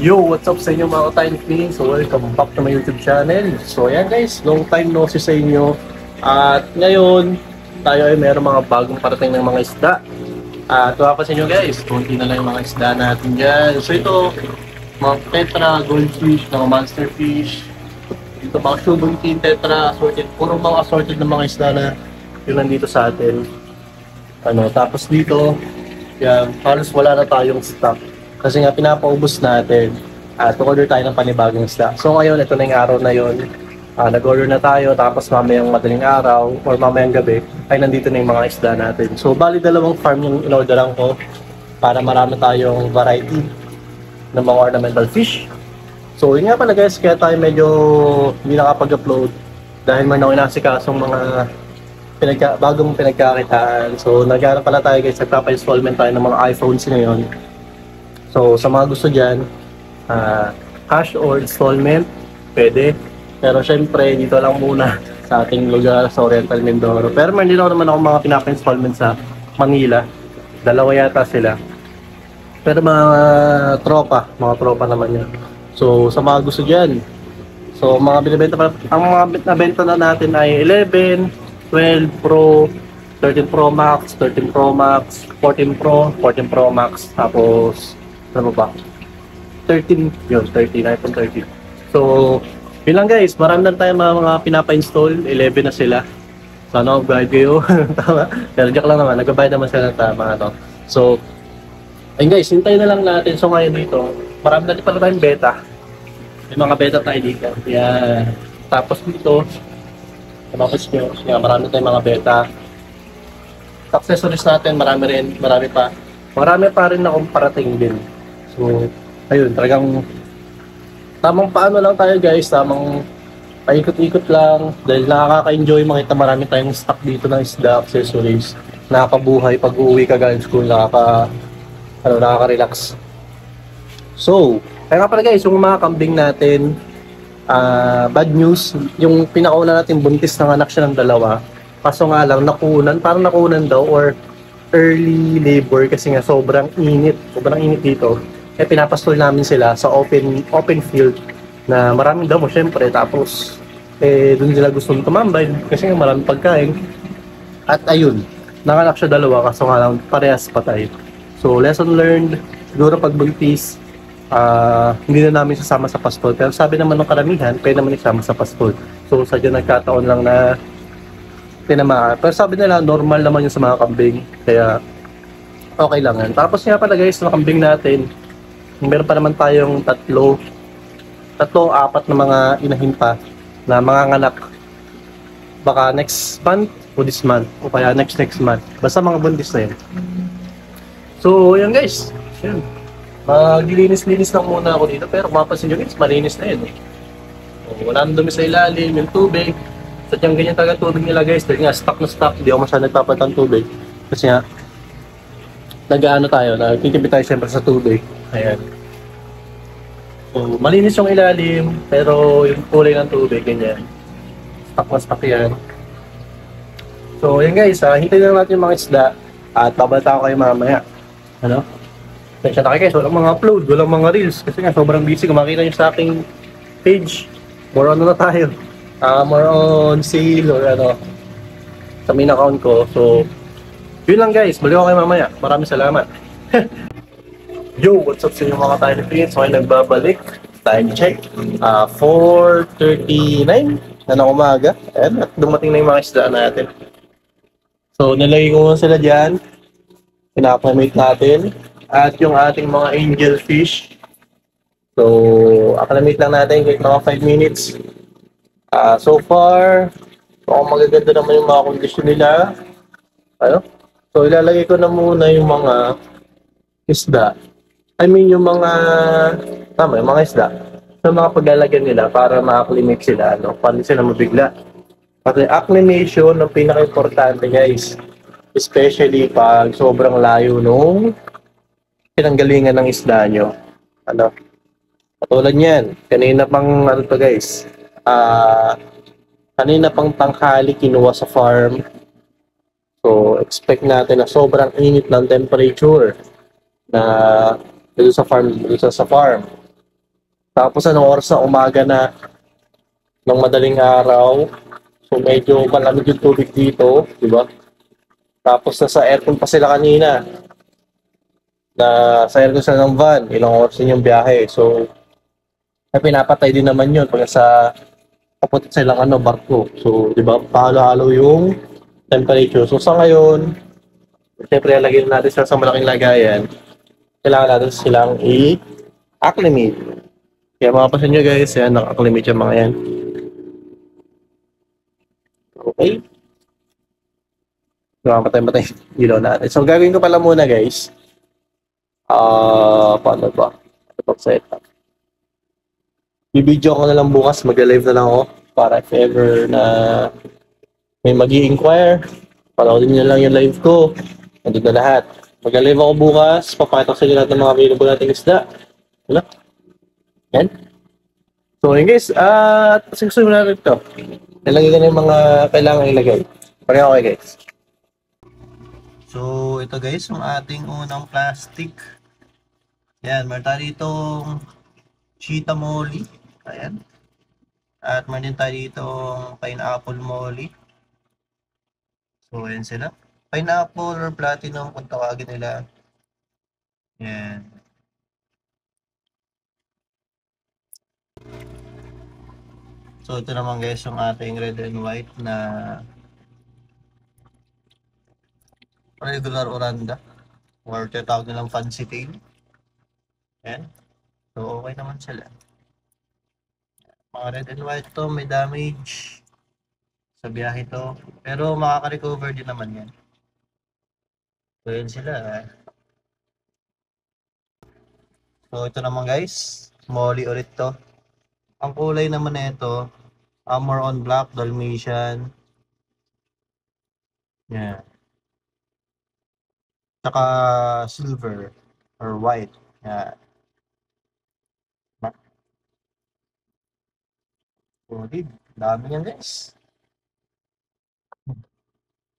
Yo, what's up sa inyo mga ka-Tiny Feelings? So, welcome back to my YouTube channel. So, ayan guys, long time no see sa inyo. At ngayon, tayo ay meron mga bagong parating ng mga isda. At mapapansin nyo guys, kunti na lang yung mga isda natin dyan. So, ito, mga tetra, goldfish, mga monster fish. Ito, mga shubunkin, tetra, assorted. Puro mga assorted ng mga isda na yun nandito sa atin. Tapos dito, yan, halos wala na tayong stock. Kasi nga pinapaubos natin at order tayo ng panibagong isda. So ngayon, ito na yung araw na yun. Nag-order na tayo, tapos mamayang madaling araw or mamayang gabi, ay nandito na yung mga isda natin. So bali dalawang farm yung in-orderan ko para marami tayong variety ng mga ornamental fish. So yun nga pala guys, kaya tayo medyo hindi nakapag-upload dahil man ako inasikasong mga bagong pinagkakitaan. So naghanap pala tayo guys, nagpapa-installment tayo ng mga iPhones ngayon. So, sa mga gusto dyan, cash or installment, pwede. Pero syempre, dito lang muna sa ating lugar sa Oriental Mindoro. Pero hindi naman ako mga pinaka-installment sa Manila. Dalawa yata sila. Pero mga tropa naman yan. So, sa mga gusto dyan, so mga binibenta pa, ang mga nabenta na natin ay 11, 12 Pro, 13 Pro Max, 13 Pro Max, 14 Pro, 14 Pro Max, tapos ano ba? 13, yun, 13, iPhone 13. So, yun lang guys, marami na tayo mga pinapa-install, 11 na sila. Sana mag-guide kayo, tama? Pero joke lang naman, nag-guide naman sila ng tama, ano. So, ayun guys, hintayin na lang natin. So ngayon dito, marami na pala tayong beta. May mga beta tayo dito. Yan. Tapos dito, tapos nyo, yan, marami tayong mga beta. Accessories natin, marami pa. Marami pa rin na akong parating din. So, ayun, talagang tamang paano lang tayo guys, tamang paikot-ikot lang dahil nakaka-enjoy makita marami tayong stock dito ng isda, accessories, nakakabuhay pag uuwi ka galing school, nakaka-relax. So, kaya nga pala guys, yung mga kambing natin, bad news, yung pinakauna natin buntis ng anak siya ng dalawa, kaso nga lang parang nakunan daw or early labor kasi nga sobrang init dito. Pinapastol namin sila sa open field na maraming damo syempre, tapos doon sila gustong tumambay kasi nga maraming pagkain. At ayun, nanganak siya dalawa kaso nga lang parehas patay. So lesson learned, siguro pag buntis, hindi na namin sasama sa pastol, pero sabi naman ng karamihan pwede naman isama sa pastol. So sadya nagkataon lang na tinamaan, pero sabi nila normal naman yung sa mga kambing, kaya okay lang yan. Tapos nga pala guys, mga kambing natin, meron pa naman tayong apat na mga inahin pa na mga nganak. Baka next month o this month o kaya next month. Basta mga buntis na yun. So, yan guys. Yan. Maglilinis-linis lang muna ako dito. Pero mapapansin nyo guys, malinis na yun. So, wala nang dumi sa ilalim, yung tubig. Sadyang ganyan talaga tubig nila guys. Dahil nga, stock na stock. Hindi ako masyadong nagpapatang tubig. Kasi nga, nagtitipid tayo siyempre sa tubig. Ayan. So, malinis yung ilalim, pero yung kulay ng tubig, ganyan. Stock na stock yan. So, ayan guys, hintayin lang natin yung mga isda at babalita ko kayo mamaya. Tensya na kayo guys, walang mga upload, walang mga reels, kasi nga sobrang busy. Kung makita nyo sa aking page, more on na tayo. More on sale or sa main account ko. So, yun lang guys, balik ko kayo mamaya. Maraming salamat. Yo, what's up sa inyo mga Tiny Feelings? Okay, nagbabalik. Time check. 4:39 na ng umaga. Ayan, at dumating na yung mga isda natin. So, nilagay ko sila dyan. Pinaka-mate natin. At yung ating mga angel fish. So, acclimate lang natin kahit mga 5 minutes. So far, magaganda naman yung mga kondisyon nila. So, ilalagay ko na muna yung mga isda. Yung mga isda. So, mga paglalagyan nila para ma-acclimate sila, para sila mabigla. Kasi acclimation ang pinaka-importante guys. Especially pag sobrang layo nung pinanggalingan ng isda nyo. Katulad yan. Kanina pang guys. Kanina pang tanghali kinuha sa farm. So, expect natin na sobrang init ng temperature na dito sa farm. Tapos anong oras na umaga na ng madaling araw. So medyo malamig yung tubig dito, di ba? Tapos nasa aircon pa sila kanina. Na sa aircon sila ng van, ilang oras din yung biyahe. So pinapatay din naman yun pag sa kaputit silang barko. So, di ba, pahalo-halo yung temperature. So, sa ngayon, siyempre, lagyan natin sila sa malaking lagayan. Kailangan natin silang i-acclimate. Kaya mapapansin nyo guys, yan, naka-acclimate yung mga yan. Okay? So, matay-matay yung ilaw natin. So, gagawin ko pala muna guys. Paano ba? Ito pag setup. Bibidyo ko na lang bukas, mag-live na lang ako para if ever na may mag-i-inquire, panoodin nyo lang yung live ko. Nandun na lahat. Mag-live ako bukas, papakita ko sa inyo lahat ng mga available nating isda. Wala? Yan. So yun guys, kasi gusto mo natin ito. Nilagay ko na yung mga kailangan ilagay. Pareho okay guys. So ito guys, yung ating unang plastic. Yan, meron tayo ditong cheetah molly. Ayan. At meron din tayo ditong pineapple molly. So ayan sila. Pineapple or platinum kung tawagin nila. Yan. So ito naman guys yung ating red and white na regular oranda or tinatawag nilang fancy tail. Yan. So okay naman sila. Mga red and white to may damage sa biyahe to. Pero makaka-recover din naman yan. So yun sila. So ito naman guys. Molly ulit to. Ang kulay naman nito, more on black, Dalmatian. Yan. Tsaka silver or white. Yan. Solid. Dami yan guys.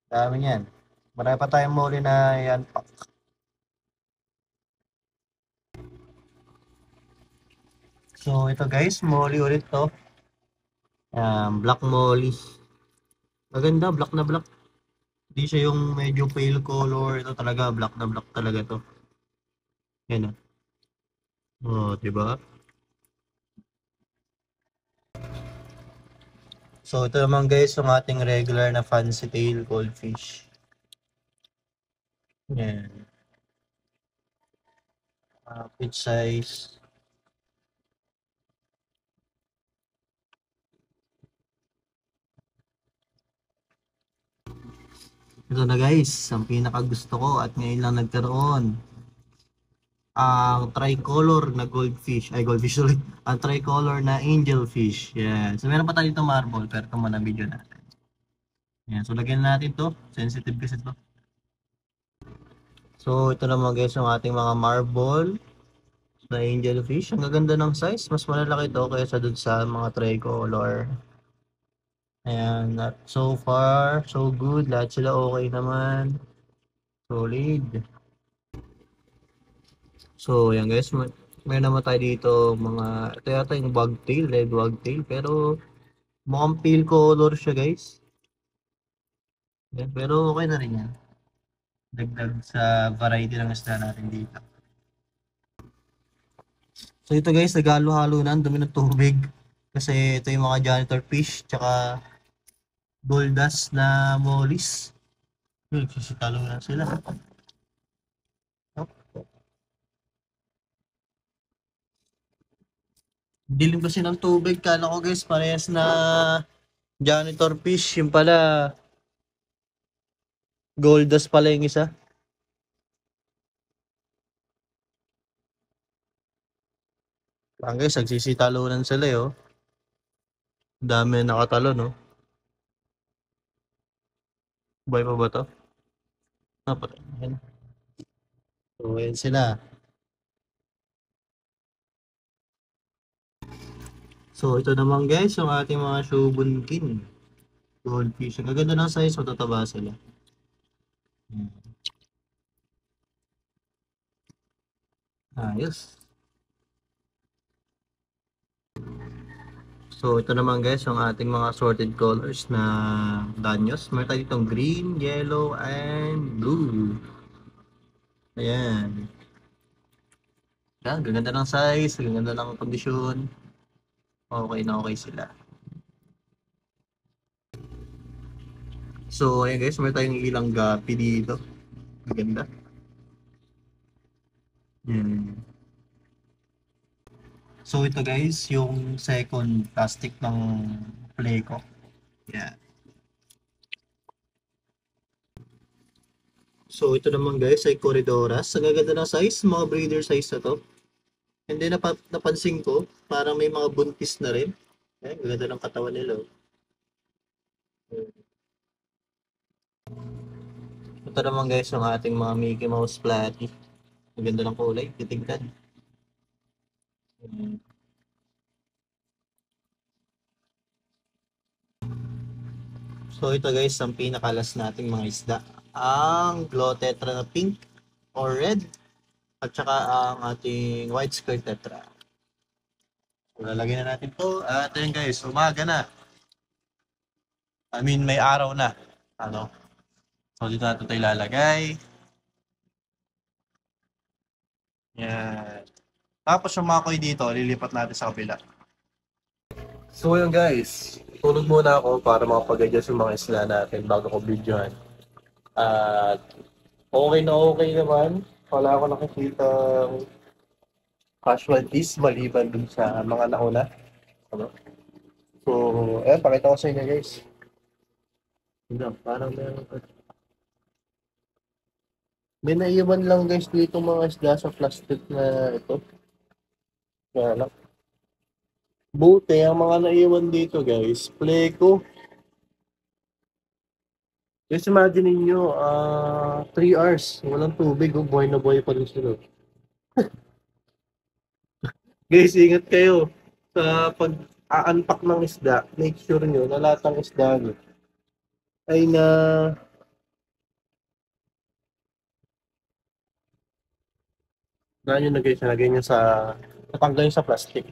Dami yan. Marami pa tayong muli na yan. So ito guys, molly ulit to. Black molly. Maganda, black na black. Hindi siya yung medyo pale color. Ito talaga, black na black talaga to. Yan o. Oh, diba? So ito naman guys, yung ating regular na fancy tail goldfish. Yan. Pitch size. Ito na guys, ang pinaka gusto ko at ngayon lang nagkaroon. Ang tricolor na goldfish, ay goldfish ulit, ang tricolor na angelfish. Yan. So meron pa tayo dito marble, pero ito muna video natin. Yan. So lagyan natin to, sensitive kasi to. So ito naman guys yung ating mga marble na angelfish. Ang gaganda ng size, mas malalaki to kaysa dun sa mga tricolor. Ayan, so far, so good. Lahat sila okay naman. Solid. So, yan guys. May naman tayo dito mga, ito yata yung wagtail, red wagtail. Pero, mukhang pale color siya guys. Yan, pero okay na rin yan. Dagdag sa variety ng isda natin dito. So, ito guys, nagalo-halo na. Ang dumi ng tubig. Kasi ito yung mga janitor fish, tsaka gold dust na mollies. Nagsisitalo na sila. Dilim kasi ng tubig. Kala ko guys, parehas na janitor fish. Yung pala, gold dust pala yung isa. Ang guys, nagsisitalunan sila eh, oh. Dami nakatalo, no? Buhay pa ba to? Yan. So, yan sila. So, ito naman guys, yung ating mga shubunkin. Goldfish. Ang gaganda ng size, matataba sila. Ayos. So, ito naman guys, yung ating mga sorted colors na danyos. Meron tayo ditong green, yellow, and blue. Ayan. Yan, gaganda ng size, gaganda ng kondisyon. Okay na okay sila. So, ayan guys, meron tayong ilang gapi dito. Maganda. Yan. So, ito guys, yung second plastic ng play ko. Yan. So, ito naman guys ay Corridoras. Sa gaganda ng size, mga breeder size na to. And then, napansin ko, parang may mga buntis na rin. Ayan, gaganda ng katawan nila. Ito naman guys, yung ating mga Mickey Mouse Platy. Maganda ng kulay, titignan. So ito guys, ang pinakalas nating mga isda. Ang Glow Tetra na pink or red. At saka ang ating white skirt tetra. So lalagyan na natin to. At ayun guys, umaga na. I mean, may araw na. Ano? So dito natin ito ilalagay. Yan. Tapos yung makoy dito, lilipat natin sa kabila. So yun guys, tulog muna ako para makapag-adjust yung mga isla natin bago ko videohan. At okay naman. Wala ako nakikita casualties maliban dun sa mga nauna. Ano? So, ayan, pakita ko sa inyo guys. Hindi, parang may naiwan lang guys dito mga isda sa plastic na ito. Kaya lang. Buti, ang mga naiwan dito guys, Pleco. Just imagine ninyo, 3 hours, walang tubig, buhay na buhay pa rin sila. Guys, ingat kayo sa pag-aanpak ng isda. Make sure nyo na lahat ng isda nyo ay nyo na guys, nalagay nyo sa natanggal nyo sa plastic.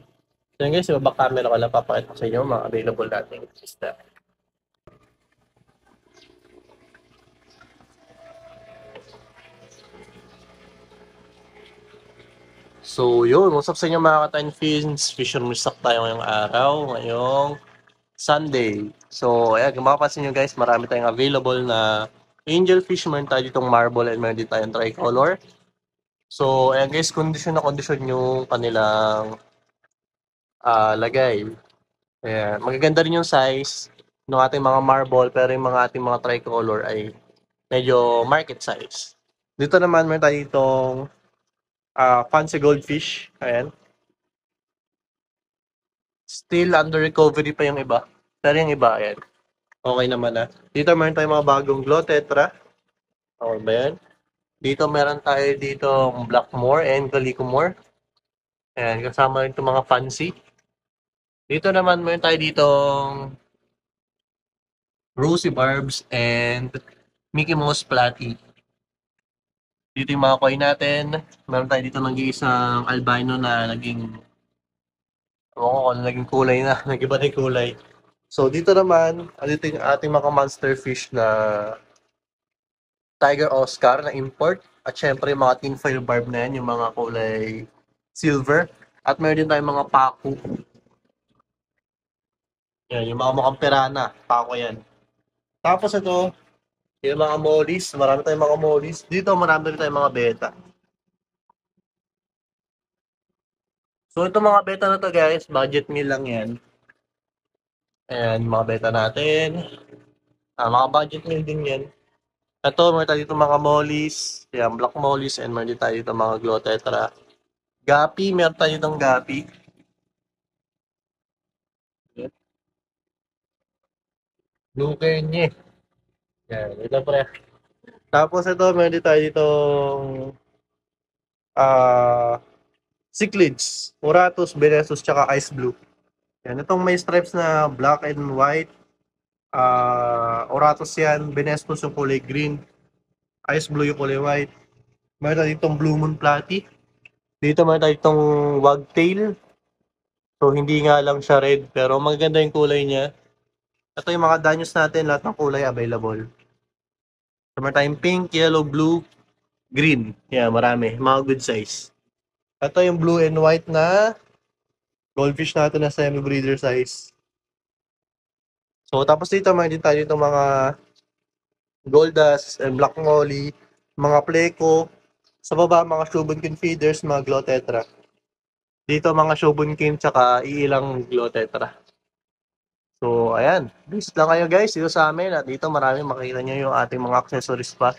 So yun guys, yung back camera ko lang papakita ko sa inyo mga available nating isda. So yun, what's up sa inyo mga ka-Time Fins? Fisherman stock tayo ngayong araw, ngayong Sunday. So ayan, kung makapansin nyo guys, marami tayong available na angel fish. Meron tayo ditong marble and meron din tayong tricolor. So ayan guys, kondisyon na kondisyon yung kanilang lagay. Ayan, magaganda rin yung size ng ating mga marble, pero yung mga ating mga tricolor ay medyo market size. Dito naman meron tayo ditong fancy goldfish. Ayan. Still under recovery pa yung iba. Pero yung iba, ayan. Okay naman na. Dito meron tayong mga bagong Glow Tetra. Okay ba yan? Dito meron tayo dito Blackmore and Calicomore. Ayan, kasama rin itong mga fancy. Dito naman meron tayo ditong Rosy Barbs and Mickey Mouse Platy. Dito yung mga koi natin. Meron tayo dito nag-iisang albino na naging naging kulay na. Nag-iba na yung kulay. So dito naman, dito yung ating mga monster fish na Tiger Oscar na import. At syempre yung mga tinfoil barb na yan, yung mga kulay silver. At meron din tayong mga paku. Yan, yung mga mukhang pirana. Paku yan. Tapos ito, yung mga mollies. Marami tayong mga mollies. Dito marami rin tayong mga beta. So ito mga beta na to guys, budget meal lang yan. Ayan, mga beta natin. Mga budget meal din yan. Ito, meron tayo dito mga mollies. Ayan, black mollies. And meron din tayo dito mga Glow Tetra. Gapi, meron tayo ditong gapi. Blue Kernye. Yan, ito pre. Tapos ito, meron din tayo ditong cichlids, Oratus, Benesus, tsaka Ice Blue. Yan, itong may stripes na black and white. Oratus yan, Benestus yung kulay green, Ice Blue yung kulay white. Meron tayo ditong Blue Moon Platy. Dito meron tayo ditong Wagtail. So, hindi nga lang siya red, pero maganda yung kulay niya. Ito yung mga danyos natin, lahat ng kulay available. So, meron tayong pink, yellow, blue, green. Yeah, marami. Mga good size. Ito yung blue and white na goldfish natin na semi-breeder size. So, tapos dito, meron din tayo dito mga goldas and black molly, mga pleco. Sa baba, mga Shubunkin feeders, mga glotetra. Dito, mga Shubunkin, tsaka iilang glotetra. So, ayan. Visit lang kayo guys dito sa amin. At dito, marami makikita nyo yung ating mga accessories pa.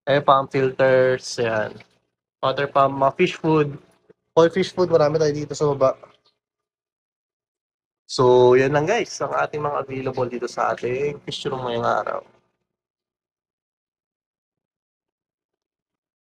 Ayan, pump filters, ayan. Water pump, mga fish food. All fish food, marami tayo dito sa baba. So, yan lang guys, ang ating mga available dito sa ating fish room ngayong araw.